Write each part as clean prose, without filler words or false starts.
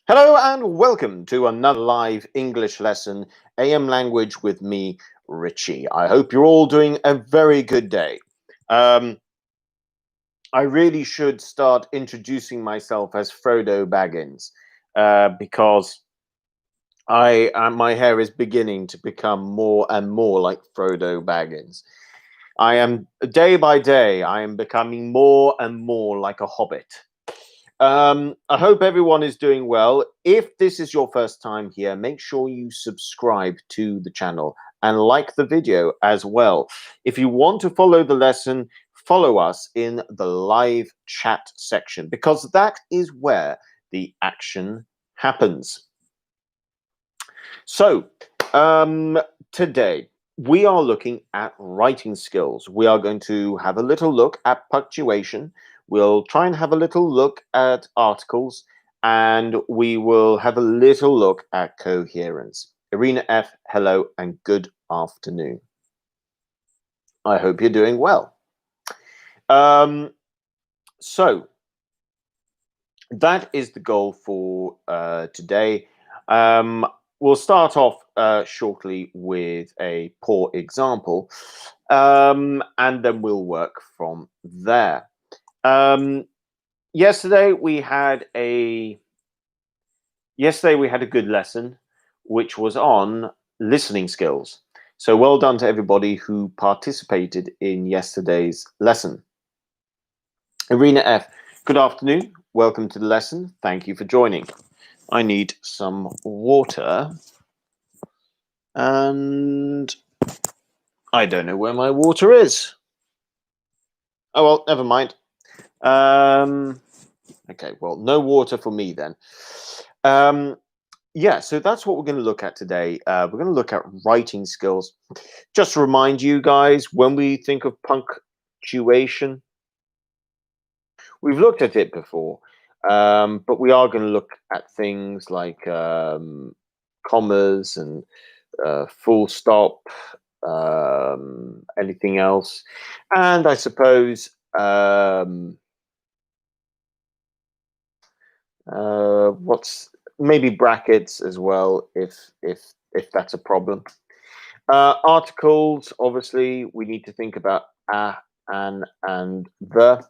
Hello and welcome to another live English lesson, AM language with me, Richie. I hope you're all doing a very good day. Um, I really should start introducing myself as Frodo Baggins because my hair is beginning to become more and more like Frodo Baggins. I am day by day, I am becoming more and more like a hobbit. I hope everyone is doing well. If this is your first time here, make sure you subscribe to the channel and like the video as well. If you want to follow the lesson, follow us in the live chat section because that is where the action happens. So, today we are looking at writing skills. We are going to have a little look at punctuation. We'll try and have a little look at articles, and we will have a little look at coherence. Irina F., hello and good afternoon. I hope you're doing well. So that is the goal for today. We'll start off shortly with a poor example, and then we'll work from there. Yesterday we had a good lesson, which was on listening skills. So well done to everybody who participated in yesterday's lesson. Irina F., good afternoon. Welcome to the lesson. Thank you for joining. I need some water. And I don't know where my water is. Oh, well, never mind. Okay, well, no water for me then. Yeah, so that's what we're going to look at today. We're going to look at writing skills. Just to remind you guys, when we think of punctuation, we've looked at it before, but we are going to look at things like commas and full stop, anything else, and I suppose what's maybe brackets as well, if that's a problem. Articles, obviously, we need to think about and the.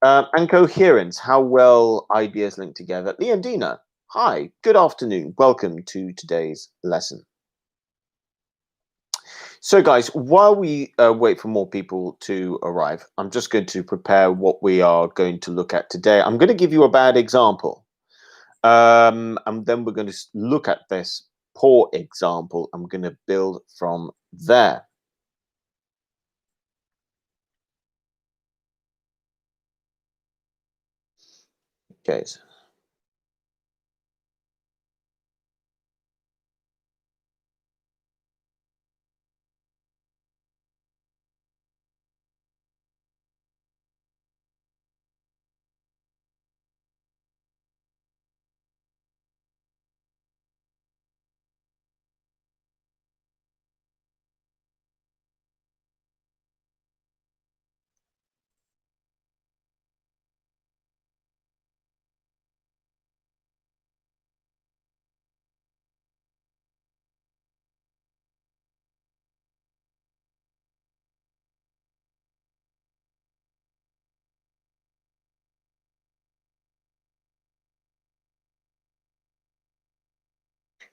And coherence, how well ideas link together. Leondina, hi, good afternoon. Welcome to today's lesson. So, guys, while we wait for more people to arrive, I'm just going to prepare what we are going to look at today. I'm going to give you a bad example. And then we're going to look at this poor example. I'm going to build from there. Okay.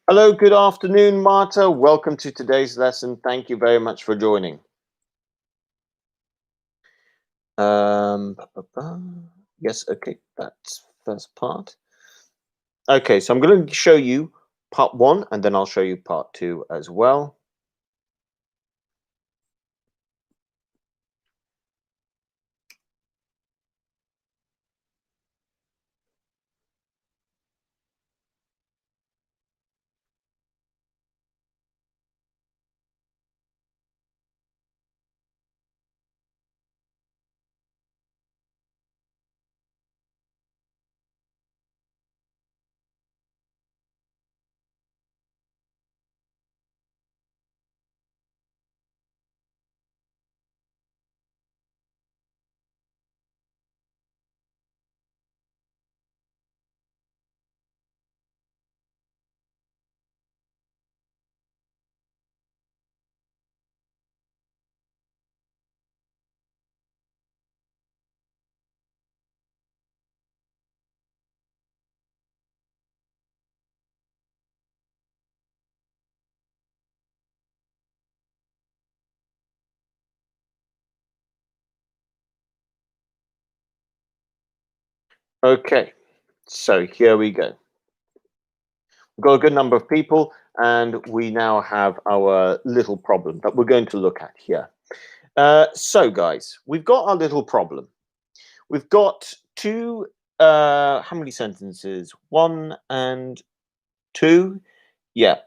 Hello, good afternoon, Marta. Welcome to today's lesson. Thank you very much for joining. Yes, okay, that's first part. Okay, so I'm going to show you part one, and then I'll show you part two as well. Okay, so here we go. We've got a good number of people, and we now have our little problem that we're going to look at here. So, guys, we've got our little problem. We've got two, how many sentences? 1 and 2? Yeah,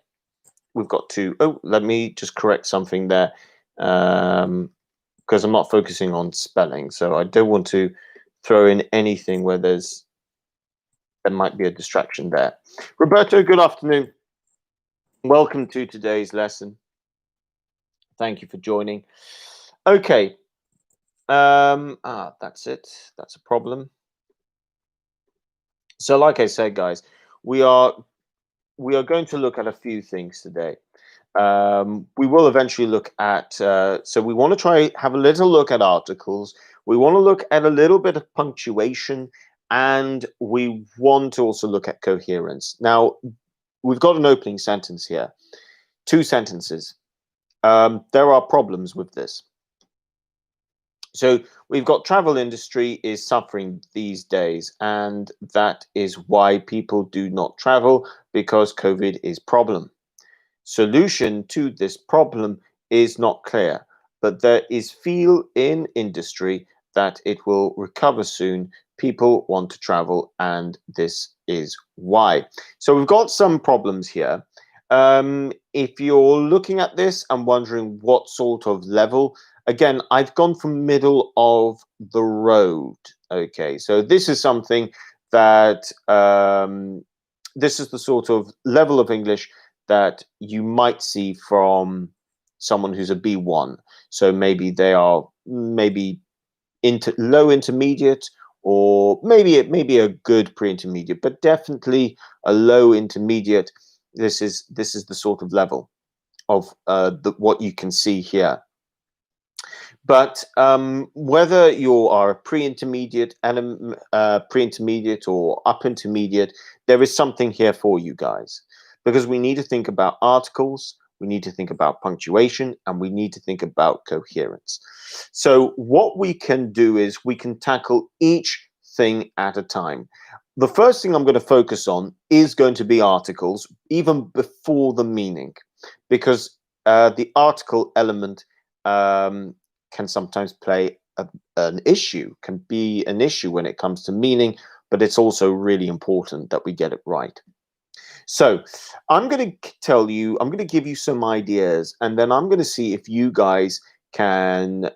we've got 2. Oh, let me just correct something there, because I'm not focusing on spelling, so I don't want to throw in anything where there might be a distraction there. Roberto, good afternoon. Welcome to today's lesson. Thank you for joining. Okay. That's it. That's a problem. So like I said, guys, we are going to look at a few things today. We will eventually look at, so we want to have a little look at articles. We want to look at a little bit of punctuation, and we want to also look at coherence. Now, we've got an opening sentence here, 2 sentences. There are problems with this. So we've got travel industry is suffering these days, and that is why people do not travel, because COVID is problem. Solution to this problem is not clear, but there is feel in industry that it will recover soon. People want to travel, and this is why. So we've got some problems here. If you're looking at this and wondering what sort of level, again, I've gone from middle of the road. Okay, so this is something that this is the sort of level of English that you might see from someone who's a B1. So maybe they are low intermediate, or maybe a good pre-intermediate, but definitely a low intermediate. This is the sort of level of what you can see here. But whether you are a pre-intermediate and pre-intermediate or up intermediate, there is something here for you guys, because we need to think about articles, we need to think about punctuation, and we need to think about coherence. So what we can do is we can tackle each thing at a time. The first thing I'm going to focus on is going to be articles, even before the meaning, because the article element can sometimes play an issue, can be an issue when it comes to meaning, but it's also really important that we get it right. So I'm going to give you some ideas, and then I'm going to see if you guys can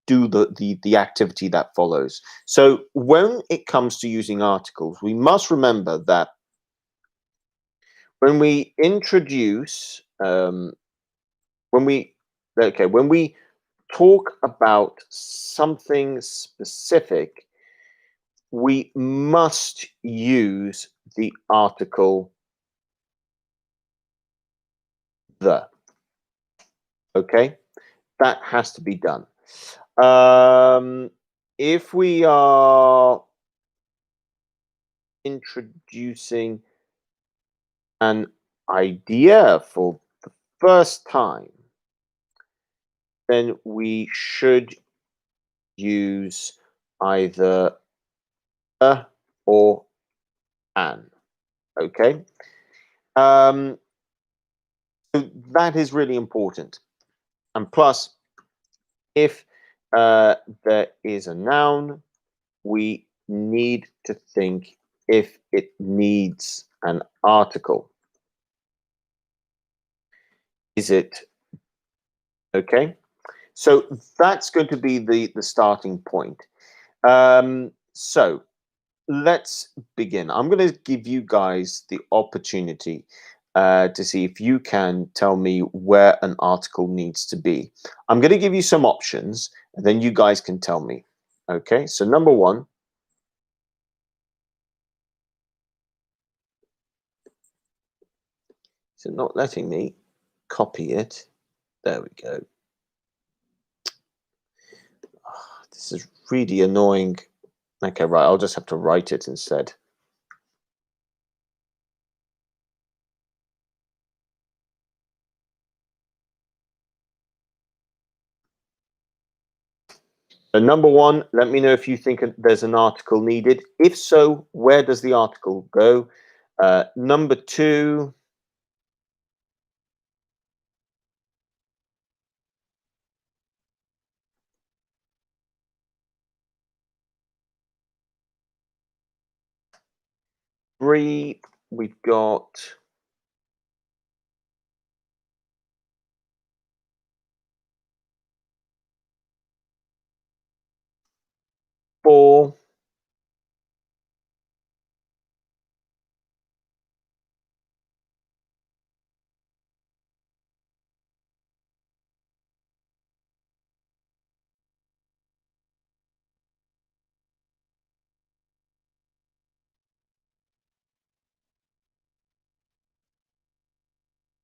do the activity that follows. So when it comes to using articles, we must remember that when we introduce, when we talk about something specific, we must use the article the. Okay, that has to be done. If we are introducing an idea for the first time, then we should use either a or an. Okay, so that is really important. And plus, if there is a noun, we need to think if it needs an article. Is it okay? So that's going to be the starting point. So let's begin. I'm going to give you guys the opportunity to see if you can tell me where an article needs to be. I'm going to give you some options, and then you guys can tell me. Okay, so number 1. So not letting me copy it. There we go. Oh, this is really annoying. Okay, right, I'll just have to write it instead. Number one, let me know if you think there's an article needed. If so, where does the article go? Number two, three, we've got four,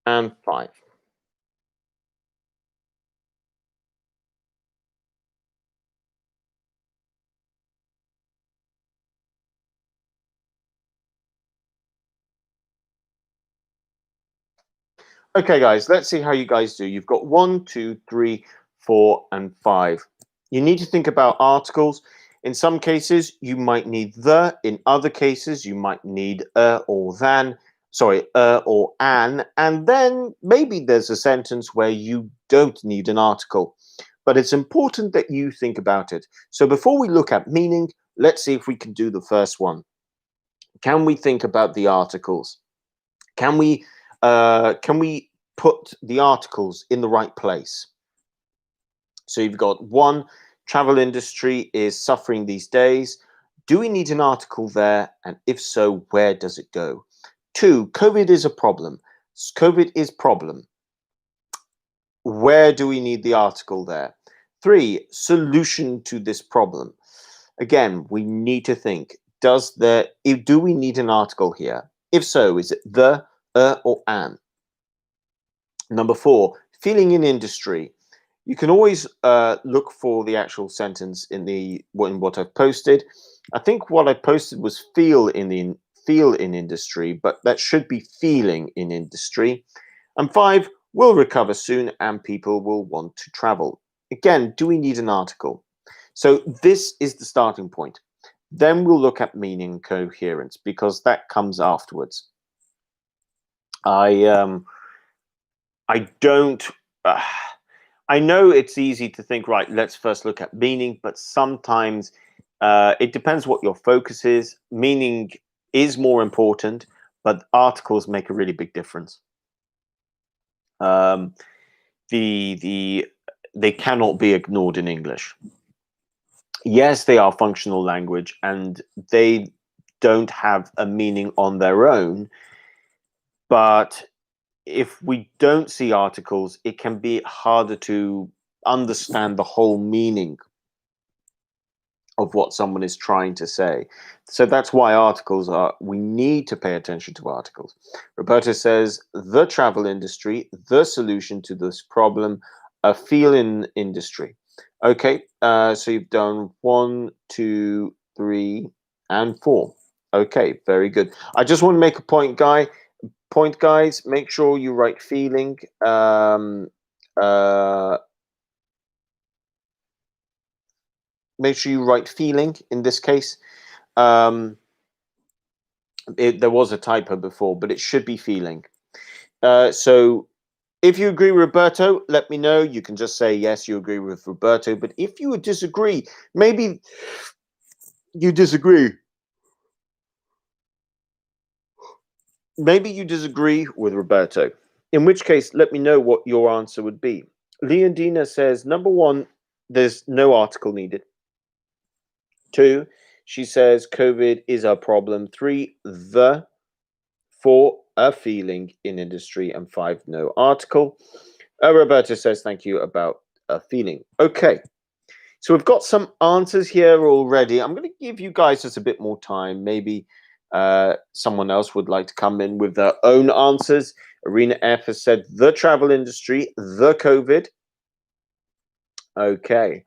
and five. Okay, guys, let's see how you guys do. You've got 1, 2, 3, 4, and 5. You need to think about articles. In some cases, you might need the. In other cases, you might need or than. Sorry, or an. And then maybe there's a sentence where you don't need an article. But it's important that you think about it. So before we look at meaning, let's see if we can do the first one. Can we think about the articles? Can we put the articles in the right place? So you've got one, travel industry is suffering these days. Do we need an article there? And if so, where does it go? Two, COVID is a problem. COVID is problem. Where do we need the article there? Three, solution to this problem. Again, we need to think, do we need an article here? If so, is it the, or an? Number four, feeling in industry. You can always look for the actual sentence in what I've posted. I think what I posted was feel in industry, but that should be feeling in industry. And five, will recover soon and people will want to travel. Again, do we need an article? So this is the starting point. Then we'll look at meaning coherence because that comes afterwards. I don't. I know it's easy to think, right, let's first look at meaning, but sometimes it depends what your focus is. Meaning is more important, but articles make a really big difference. They cannot be ignored in English. Yes, they are functional language and they don't have a meaning on their own, but if we don't see articles, it can be harder to understand the whole meaning of what someone is trying to say. So that's why we need to pay attention to articles. Roberto says, the travel industry, the solution to this problem, a feel in industry. Okay, so you've done 1, 2, 3, and 4. Okay, very good. I just want to make a point, guys. Make sure you write feeling. Make sure you write feeling in this case. There was a typo before, but it should be feeling. So if you agree with Roberto, let me know. You can just say, yes, you agree with Roberto. But if you would disagree, maybe you disagree. Maybe you disagree with Roberto. In which case, let me know what your answer would be. Leondina says, number one, there's no article needed. 2, she says COVID is a problem. 3, the. 4, a feeling in industry. And 5, no article. Roberta says thank you about a feeling. Okay, so we've got some answers here already. I'm going to give you guys just a bit more time. Maybe someone else would like to come in with their own answers. Arena F has said the travel industry, the COVID. Okay.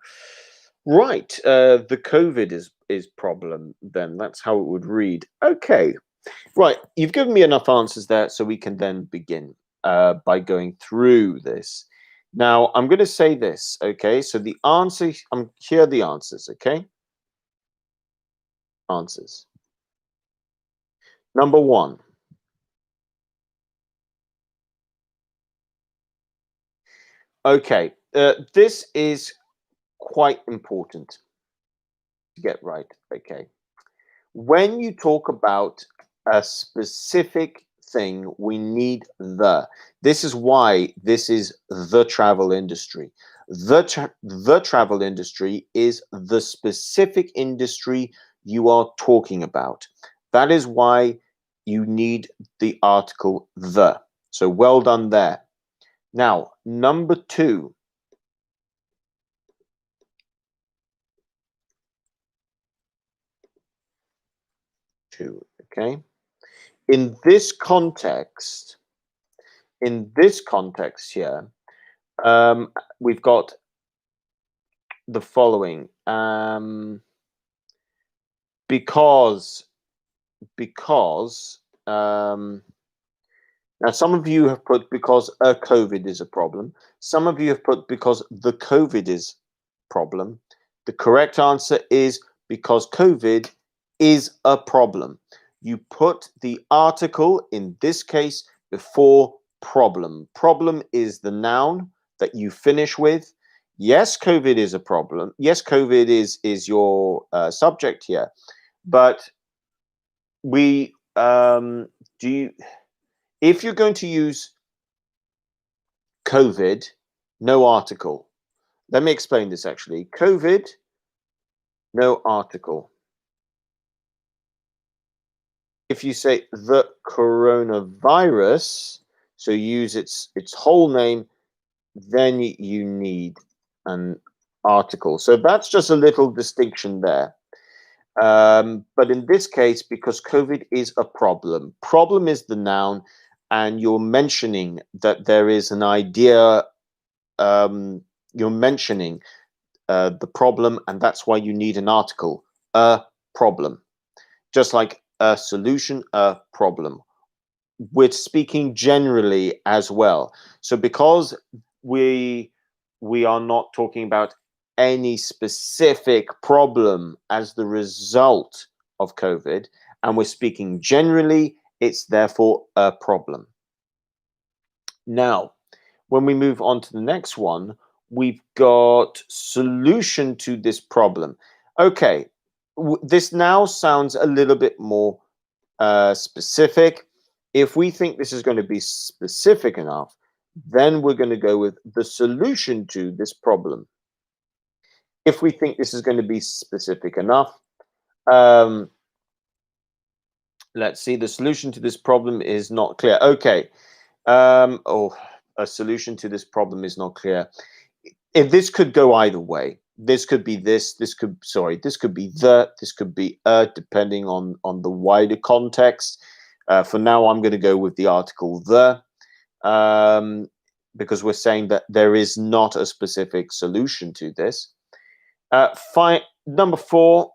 Right, the COVID is problem then. That's how it would read. Okay, right. You've given me enough answers there, so we can then begin by going through this. Now, I'm going to say this, okay? So the answer, here are the answers, okay? Answers. Number one. Okay, this is quite important to get right, okay? When you talk about a specific thing, we need the. This is why this is the travel industry. The travel industry is the specific industry you are talking about. That is why you need the article the. So well done there. Now, number two. Okay? In this context, here, we've got the following. Because now some of you have put because COVID is a problem. Some of you have put because the COVID is problem. The correct answer is because COVID is a problem. You put the article, in this case, before problem. Problem is the noun that you finish with. Yes, COVID is a problem. Yes, COVID is your subject here, but we do you, if you're going to use COVID, no article. Let me explain this actually. COVID, no article. If you say the coronavirus, so use its whole name, then you need an article. So that's just a little distinction there. But in this case, because COVID is a problem, problem is the noun, and you're mentioning that there is an idea, you're mentioning the problem, and that's why you need an article, a problem. Just like a solution, a problem. We're speaking generally as well. So because we are not talking about any specific problem as the result of COVID, and we're speaking generally, it's therefore a problem. Now, when we move on to the next one, we've got solution to this problem. Okay, this now sounds a little bit more specific. If we think this is going to be specific enough, then we're going to go with the solution to this problem. If we think this is going to be specific enough, let's see, the solution to this problem is not clear. Okay. A solution to this problem is not clear. If this could go either way. This could be this could be this could be depending on the wider context. For now, I'm going to go with the article the, because we're saying that there is not a specific solution to this. Number four,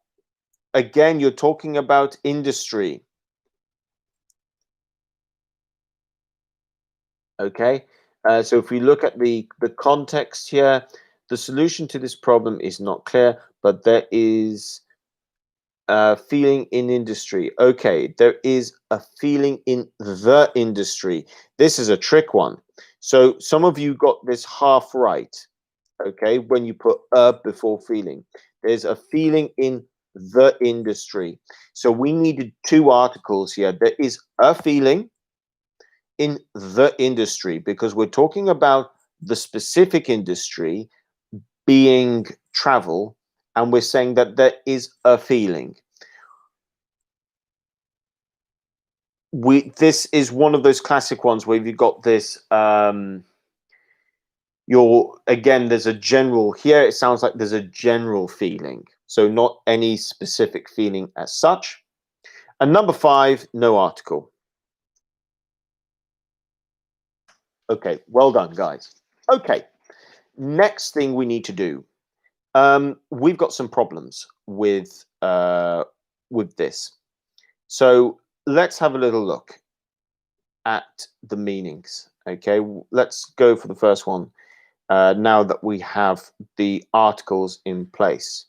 again, you're talking about industry. Okay, so if we look at the context here, the solution to this problem is not clear, but there is a feeling in industry. Okay, there is a feeling in the industry. This is a trick one. So some of you got this half right. Okay, when you put before feeling, there's a feeling in the industry. So we needed two articles here. There is a feeling in the industry, because we're talking about the specific industry being travel, and we're saying that there is a feeling. This is one of those classic ones where you've got this again, there's a general here. It sounds like there's a general feeling, so not any specific feeling as such. And number five, no article. Okay, well done, guys. Okay, next thing we need to do. We've got some problems with this. So let's have a little look at the meanings. Okay, let's go for the first one. now that we have the articles in place.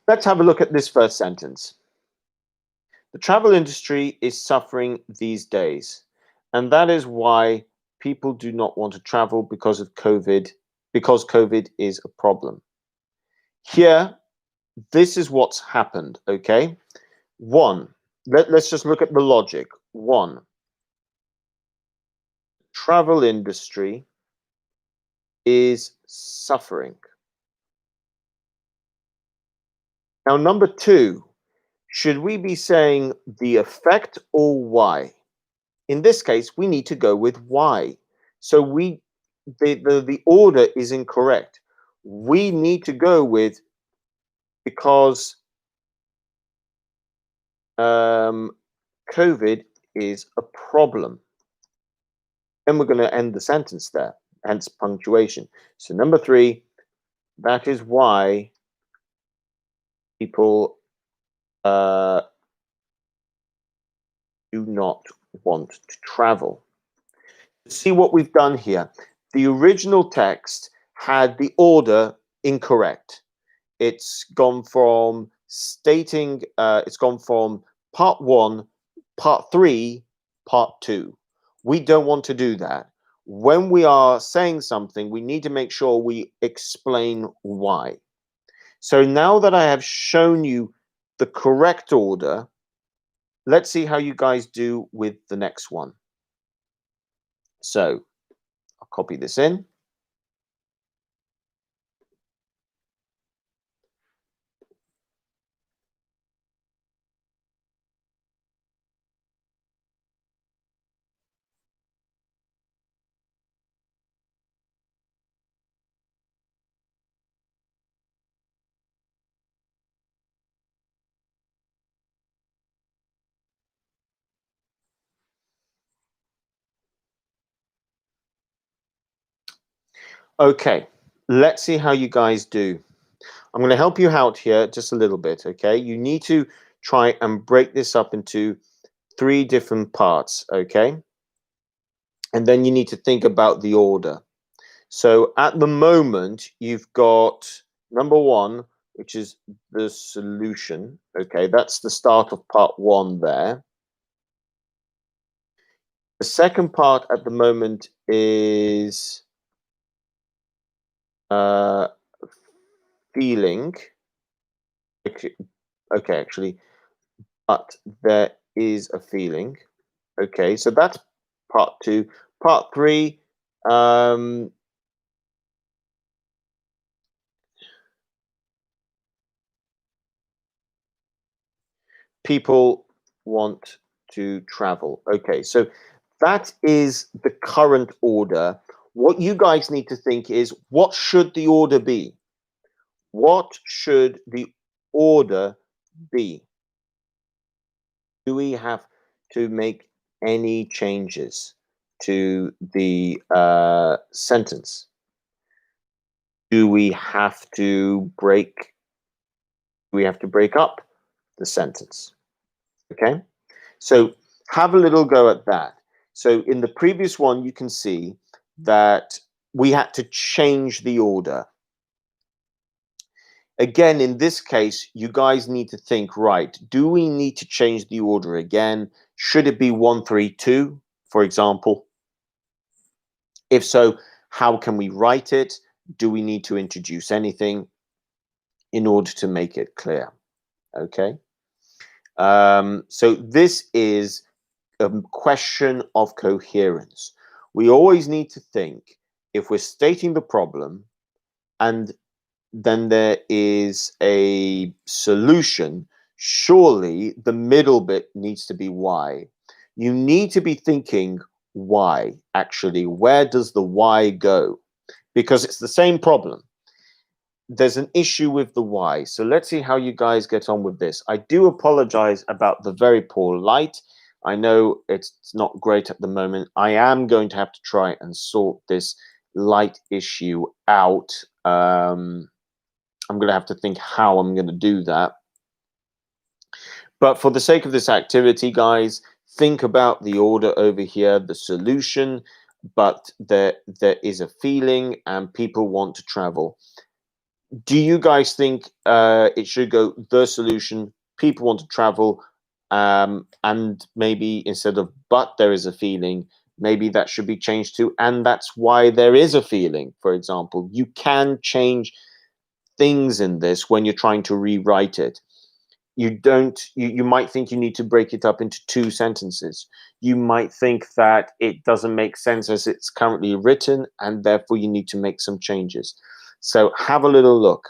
Let's have a look at this first sentence. The travel industry is suffering these days, and that is why people do not want to travel because of COVID, because COVID is a problem. Here, this is what's happened, okay? One, let's just look at the logic. One, travel industry is suffering. Now, number two, should we be saying the effect or why? In this case, we need to go with why. So the order is incorrect. We need to go with because COVID is a problem. Then we're going to end the sentence there, hence punctuation. So number three, that is why people do not want to travel. See what we've done here. The original text had the order incorrect. It's gone from stating, it's gone from part one, part three, part two. We don't want to do that. When we are saying something, we need to make sure we explain why. So now that I have shown you the correct order, let's see how you guys do with the next one. So I'll copy this in. Okay, let's see how you guys do. I'm going to help you out here just a little bit, okay? You need to try and break this up into 3 different parts, okay? And then you need to think about the order. So at the moment, you've got number 1, which is the solution, okay? That's the start of part 1 there. The second part at the moment is feeling. Okay, actually, but there is a feeling. Okay, so that's part 2. Part 3, people want to travel. Okay, so that is the current order. What you guys need to think is, what should the order be? What should the order be? Do we have to make any changes to the sentence? Do we have to break up the sentence? Okay, so have a little go at that. So in the previous one, you can see that we had to change the order. Again, in this case, you guys need to think, right, do we need to change the order again? Should it be 1, 3, 2, for example? If so, how can we write it? Do we need to introduce anything in order to make it clear? Okay. So this is a question of coherence. We always need to think, if we're stating the problem and then there is a solution, surely the middle bit needs to be why. You need to be thinking why, actually. Where does the why go? Because it's the same problem. There's an issue with the why. So let's see how you guys get on with this. I do apologize about the very poor light. I know it's not great at the moment. I am going to have to try and sort this light issue out. I'm going to have to think how I'm going to do that. But for the sake of this activity, guys, think about the order over here, the solution, but there is a feeling and people want to travel. Do you guys think it should go the solution, people want to travel, and maybe instead of but there is a feeling, maybe that should be changed to and that's why there is a feeling, for example? You can change things in this when you're trying to rewrite it. You might think you need to break it up into two sentences. You might think that it doesn't make sense as it's currently written, and therefore you need to make some changes. So have a little look,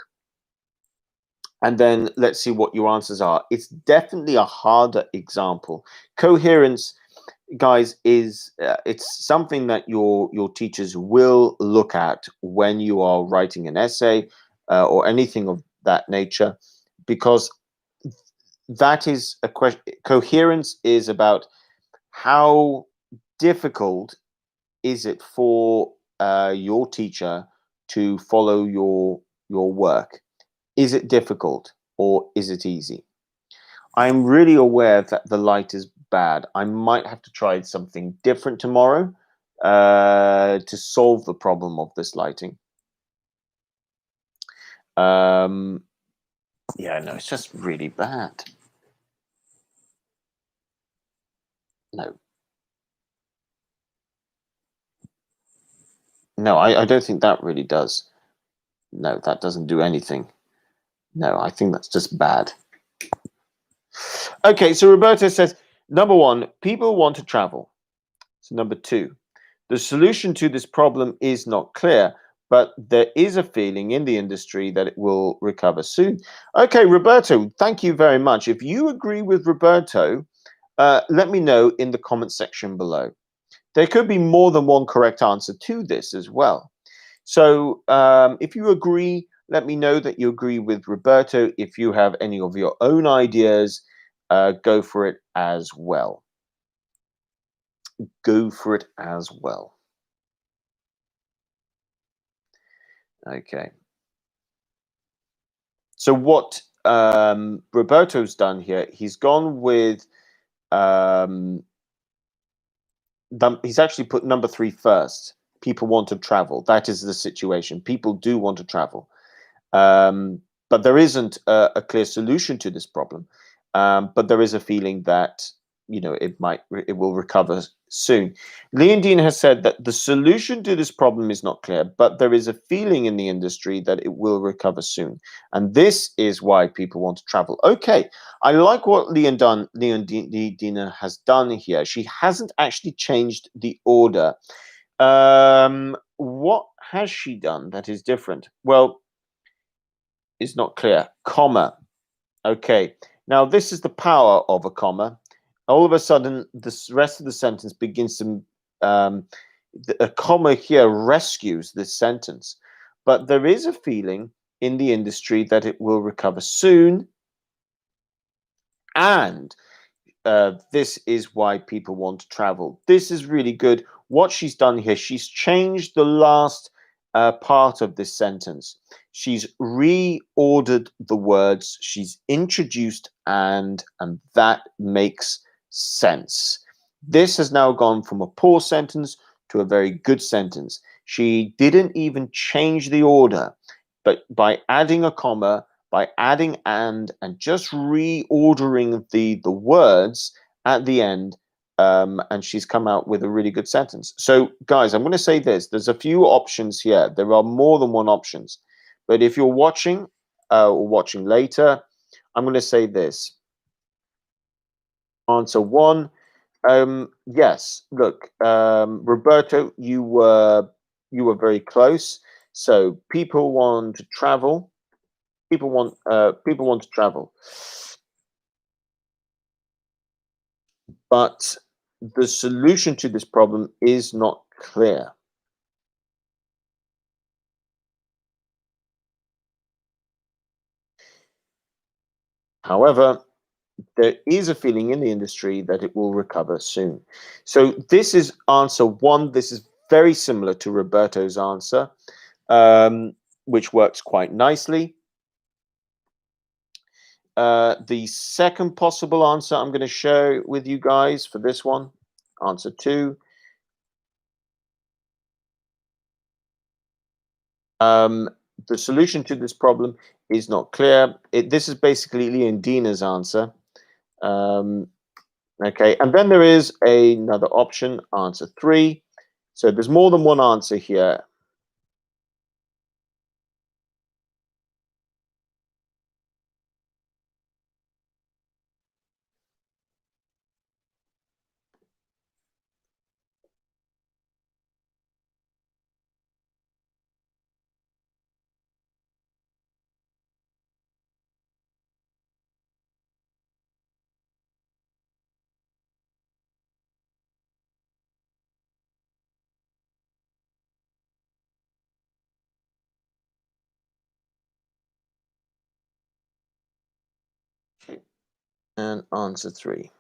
and then let's see what your answers are. It's definitely a harder example. Coherence, guys, is it's something that your teachers will look at when you are writing an essay or anything of that nature, because that is a question. Coherence is about how difficult is it for your teacher to follow your work. Is it difficult or is it easy? I'm really aware that the light is bad. I might have to try something different tomorrow to solve the problem of this lighting. Yeah, no, it's just really bad. No. No, I don't think that really does. No, that doesn't do anything. No, I think that's just bad. Okay, so Roberto says, number one, people want to travel. So number two, the solution to this problem is not clear, but there is a feeling in the industry that it will recover soon. Okay, Roberto, thank you very much. If you agree with Roberto, let me know in the comment section below. There could be more than one correct answer to this as well. So if you agree, let me know that you agree with Roberto. If you have any of your own ideas, go for it as well. Go for it as well. Okay. So what Roberto's done here, he's gone with, he's actually put number 3 first. People want to travel. That is the situation. People do want to travel. But there isn't a clear solution to this problem. But there is a feeling that, you know, it will recover soon. Leondine has said that the solution to this problem is not clear, but there is a feeling in the industry that it will recover soon. And this is why people want to travel. Okay, I like what Leondine has done here. She hasn't actually changed the order. What has she done that is different? Well, it's not clear. Comma. Okay, now this is the power of a comma. All of a sudden, the rest of the sentence begins to, a comma here rescues this sentence. But there is a feeling in the industry that it will recover soon. And this is why people want to travel. This is really good. What she's done here, she's changed the last part of this sentence. She's reordered the words, she's introduced and that makes sense. This has now gone from a poor sentence to a very good sentence. She didn't even change the order, but by adding a comma, by adding and just reordering the words at the end, and she's come out with a really good sentence. So guys, I'm going to say this, there's a few options here. There are more than one options, but if you're watching or watching later, I'm going to say this. Answer one, yes, look, Roberto, you were very close. So people want to travel. People want to travel. But the solution to this problem is not clear. However, there is a feeling in the industry that it will recover soon. So this is answer one. This is very similar to Roberto's answer. which works quite nicely. The second possible answer I'm going to share with you guys for this one, answer 2. The solution to this problem is not clear. This is basically Leondina's answer. Okay, and then there is another option, answer 3. So there's more than one answer here. And answer 3.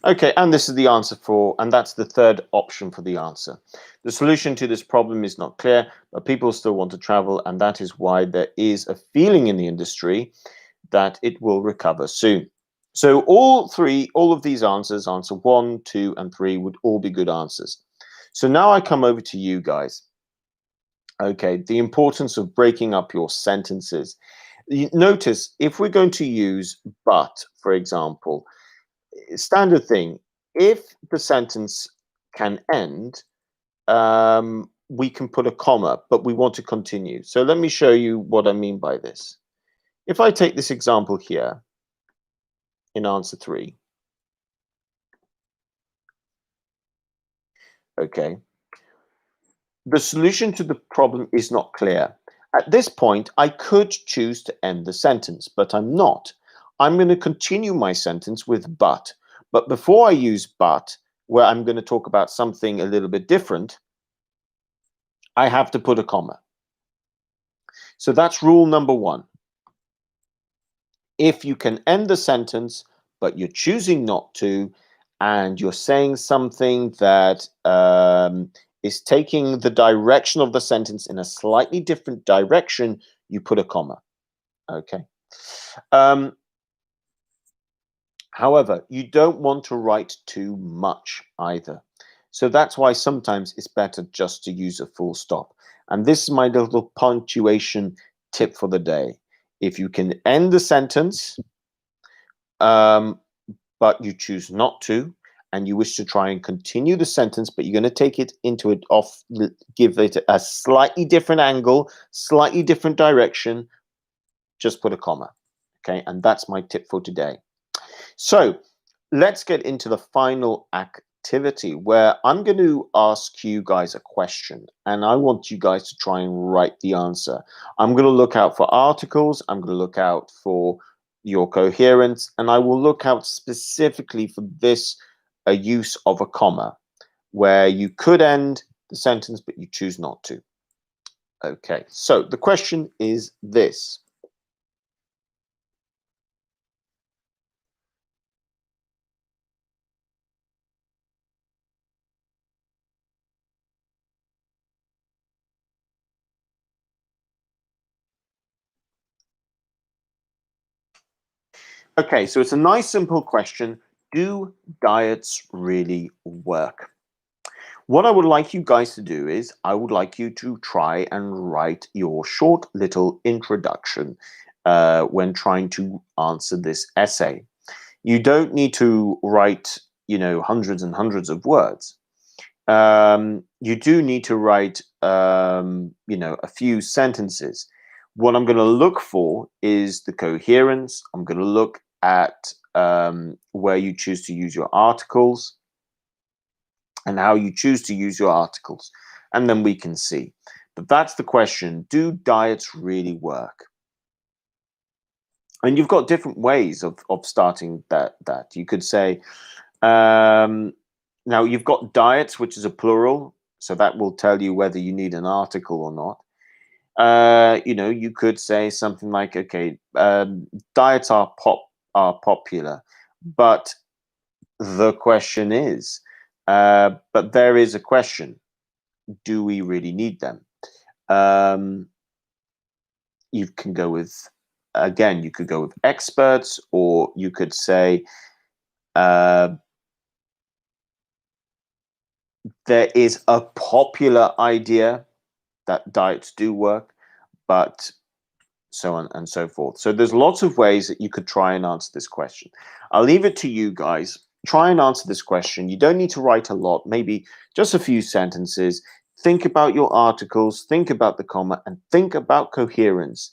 Okay, and this is the answer and that's the third option for the answer. The solution to this problem is not clear, but people still want to travel, and that is why there is a feeling in the industry that it will recover soon. So all of these answers, answer 1, 2, and 3, would all be good answers. So now I come over to you guys. Okay, the importance of breaking up your sentences. Notice if we're going to use but, for example, standard thing, if the sentence can end, we can put a comma, but we want to continue. So let me show you what I mean by this. If I take this example here in answer 3, okay, the solution to the problem is not clear. At this point, I could choose to end the sentence, but I'm not. I'm going to continue my sentence with but. But before I use but, where I'm going to talk about something a little bit different, I have to put a comma. So that's rule number 1. If you can end the sentence, but you're choosing not to, and you're saying something that is taking the direction of the sentence in a slightly different direction, you put a comma. Okay. However, you don't want to write too much either. So that's why sometimes it's better just to use a full stop. And this is my little punctuation tip for the day. If you can end the sentence, but you choose not to, and you wish to try and continue the sentence, but you're going to take it into it off, give it a slightly different angle, slightly different direction, just put a comma. Okay, and that's my tip for today. So let's get into the final activity where I'm going to ask you guys a question, and I want you guys to try and write the answer. I'm going to look out for articles. I'm going to look out for your coherence, and I will look out specifically for this, a use of a comma, where you could end the sentence, but you choose not to. Okay, so the question is this. Okay, so it's a nice simple question. Do diets really work? What I would like you guys to do is I would like you to try and write your short little introduction when trying to answer this essay. You don't need to write, hundreds and hundreds of words. You do need to write, a few sentences. What I'm going to look for is the coherence. I'm going to look at where you choose to use your articles and how you choose to use your articles. And then we can see. But that's the question. Do diets really work? And you've got different ways of starting that. You could say, now you've got diets, which is a plural, so that will tell you whether you need an article or not. You could say something like, okay, diets are popular, but the question is, but there is a question: do we really need them? You can go with, again, you could go with experts, or you could say, there is a popular idea that diets do work, but so on and so forth. So there's lots of ways that you could try and answer this question. I'll leave it to you guys. Try and answer this question. You don't need to write a lot, maybe just a few sentences. Think about your articles, think about the comma, and think about coherence.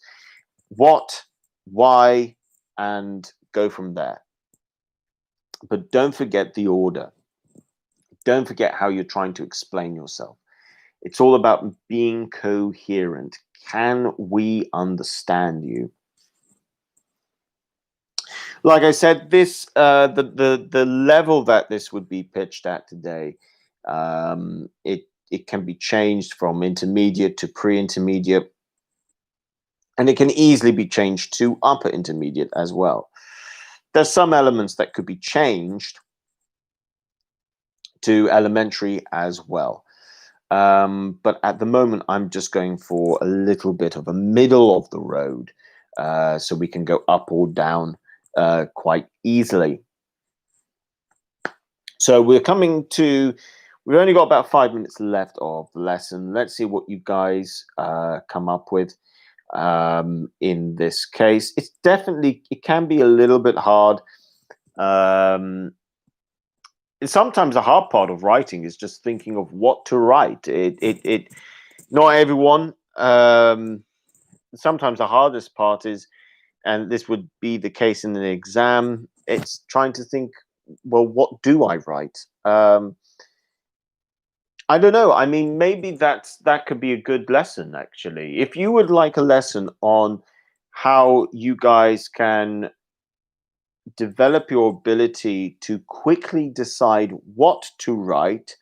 What, why, and go from there. But don't forget the order. Don't forget how you're trying to explain yourself. It's all about being coherent. Can we understand you? Like I said, this the level that this would be pitched at today, it can be changed from intermediate to pre-intermediate, and it can easily be changed to upper intermediate as well. There's some elements that could be changed to elementary as well. But at the moment, I'm just going for a little bit of a middle of the road, so we can go up or down quite easily. So we've only got about 5 minutes left of the lesson. Let's see what you guys come up with in this case. It can be a little bit hard. Sometimes the hard part of writing is just thinking of what to write. Not everyone. Sometimes the hardest part is, and this would be the case in an exam, it's trying to think, well, what do I write? I don't know. I mean, maybe that could be a good lesson, actually. If you would like a lesson on how you guys can develop your ability to quickly decide what to write,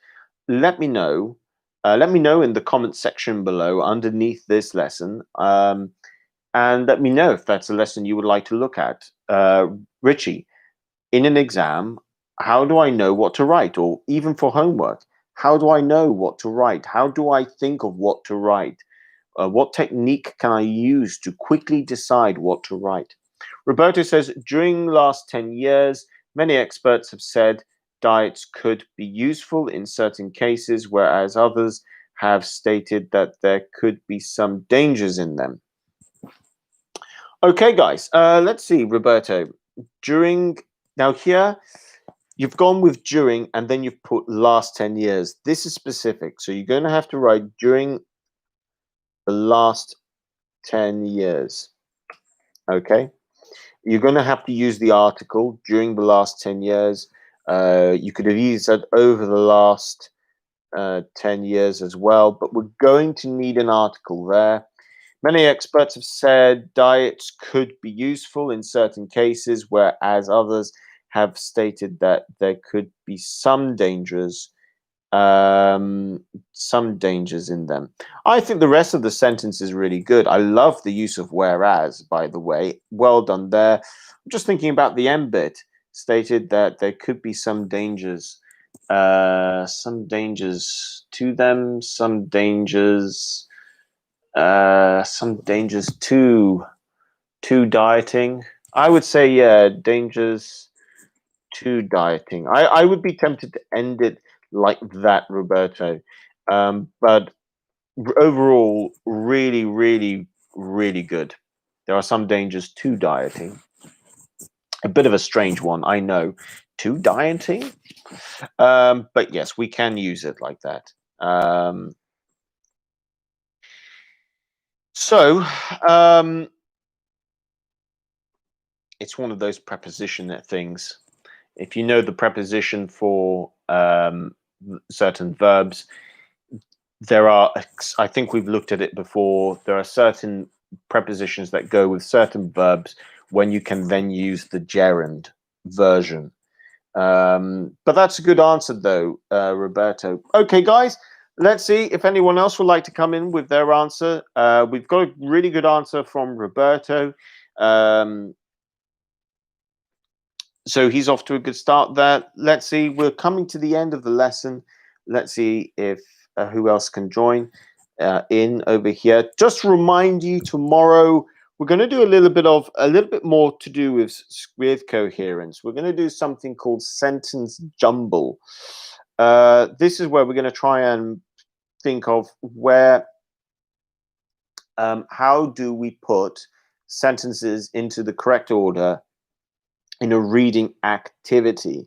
let me know. Let me know in the comment section below underneath this lesson. And let me know if that's a lesson you would like to look at. Richie, in an exam, how do I know what to write? Or even for homework, how do I know what to write? How do I think of what to write? What technique can I use to quickly decide what to write? Roberto says, during the last 10 years, many experts have said diets could be useful in certain cases, whereas others have stated that there could be some dangers in them. Okay, guys, let's see, Roberto. Now here, you've gone with during, and then you've put last 10 years. This is specific, so you're going to have to write during the last 10 years. Okay? You're going to have to use the article during the last 10 years. You could have used that over the last 10 years as well, but we're going to need an article there. Many experts have said diets could be useful in certain cases, whereas others have stated that there could be some dangers in them. I think the rest of the sentence is really good. I love the use of whereas, by the way. Well done there. I'm just thinking about the end bit. Stated that there could be some dangers to them, some dangers to dieting. I would say, yeah, dangers to dieting. I would be tempted to end it like that, Roberto. But overall, really, really, really good. There are some dangers to dieting. A bit of a strange one, I know. To dieting? But yes, we can use it like that. It's one of those preposition things. If you know the preposition for certain verbs, I think we've looked at it before, there are certain prepositions that go with certain verbs when you can then use the gerund version. But that's a good answer, though, Roberto. Okay, guys, let's see if anyone else would like to come in with their answer. We've got a really good answer from Roberto. So he's off to a good start there. Let's see. We're coming to the end of the lesson. Let's see if who else can join in over here. Just to remind you, tomorrow we're going to do a little bit more to do with coherence. We're going to do something called sentence jumble. This is where we're going to try and think of how do we put sentences into the correct order in a reading activity.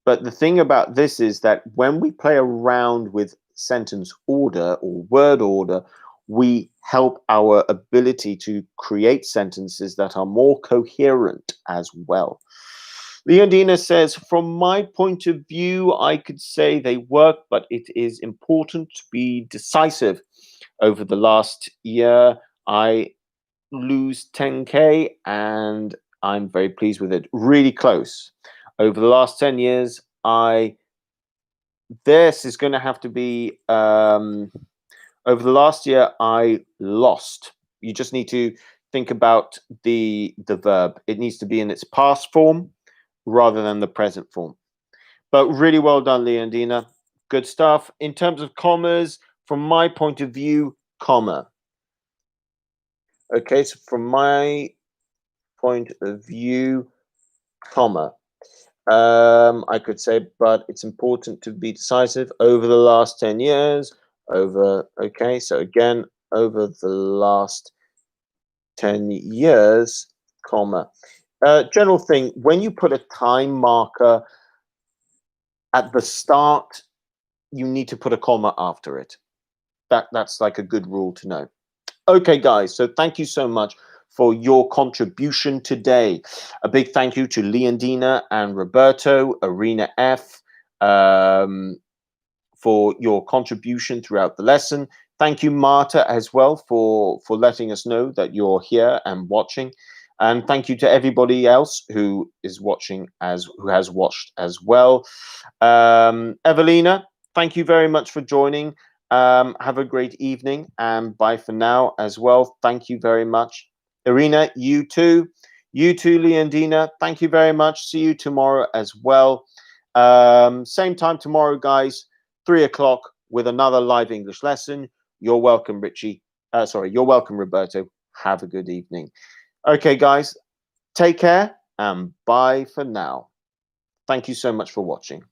But the thing about this is that when we play around with sentence order or word order, we help our ability to create sentences that are more coherent as well. Leondina says, from my point of view, I could say they work, but it is important to be decisive. Over the last year, I lose 10K and I'm very pleased with it. Really close. Over the last 10 years, this is going to have to be, over the last year, I lost. You just need to think about the verb. It needs to be in its past form rather than the present form. But really well done, Leondina. Good stuff. In terms of commas, from my point of view, comma. Okay, so from my point of view, comma. I could say, but it's important to be decisive. Over the last 10 years, okay, so again, over the last 10 years, comma. General thing, when you put a time marker at the start, you need to put a comma after it. That's like a good rule to know. Okay, guys, so thank you so much for your contribution today. A big thank you to Leondina and Roberto, Arena F, for your contribution throughout the lesson. Thank you, Marta, as well, for letting us know that you're here and watching. And thank you to everybody else who is watching, who has watched as well. Evelina, thank you very much for joining. Have a great evening and bye for now as well. Thank you very much. Irina, you too. You too, Leondina. Thank you very much. See you tomorrow as well. Same time tomorrow, guys, 3 o'clock with another live English lesson. You're welcome, Richie. You're welcome, Roberto. Have a good evening. Okay, guys, take care and bye for now. Thank you so much for watching.